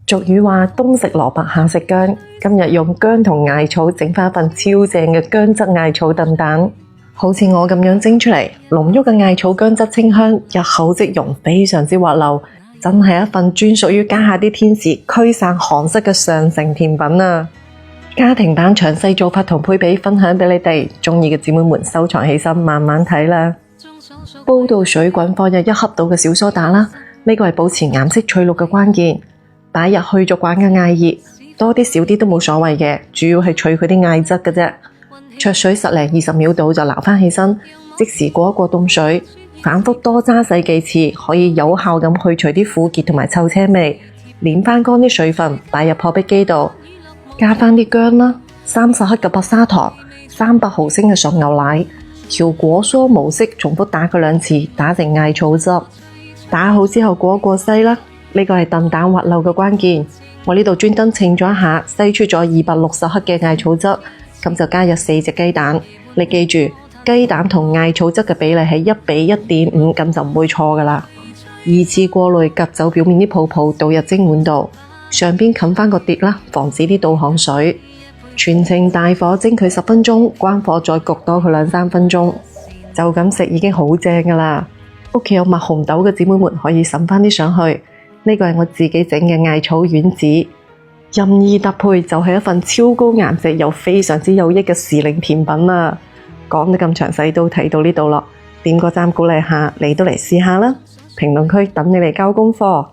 俗語話冬食蘿蔔夏食薑，今日用薑同艾草整返一份超正嘅薑汁艾草燉蛋，好似我咁樣蒸出嚟，濃郁嘅艾草薑汁清香，一口即溶，非常之滑溜，真係一份專屬於家下啲天使驅散寒濕嘅上乘甜品啊！家庭版詳細做法同配比分享俾你哋，鍾意嘅姊妹們收藏起身慢慢睇啦。煲到水滾，放入1克到嘅小蘇打啦，呢個係保持顏色翠綠嘅關鍵。擺入去咗滾嘅艾葉，多啲少啲都冇所謂嘅，主要係取佢啲艾汁嘅啫。焯水10零20秒度就撈返起身，即時過一過凍水，反覆多揸洗幾次，可以有效咁去除啲苦澀同埋臭車味。捻返乾啲水分，擺入破壁機度，加返啲薑啦，30克嘅白砂糖，300毫升嘅純牛奶，調果蔬模式，重複打佢2次，打成艾草汁。打好之後過一過篩啦。呢個係燉蛋滑溜嘅關鍵，我呢度專登稱咗一下，篩出咗260克嘅艾草汁，咁就加入4隻雞蛋。你記住，雞蛋同艾草汁嘅比例係1比1.5，咁就唔會錯㗎喇。2次過濾，夾走表面啲泡泡，倒入蒸碗度，上邊冚返個碟啦，防止啲倒汗水。全程大火蒸佢10分鐘，關火再焗多佢2-3分鐘，就咁食已經好正㗎喇。屋企有蜜紅豆嘅姊妹們可以滲返啲上去。呢個係我自己整嘅艾草丸子，任意搭配就係一份超高顏值又非常之有益嘅時令甜品啦。講得咁詳細都睇到呢度咯，點個讚鼓勵下，你都嚟試下啦。評論區等你嚟交功課。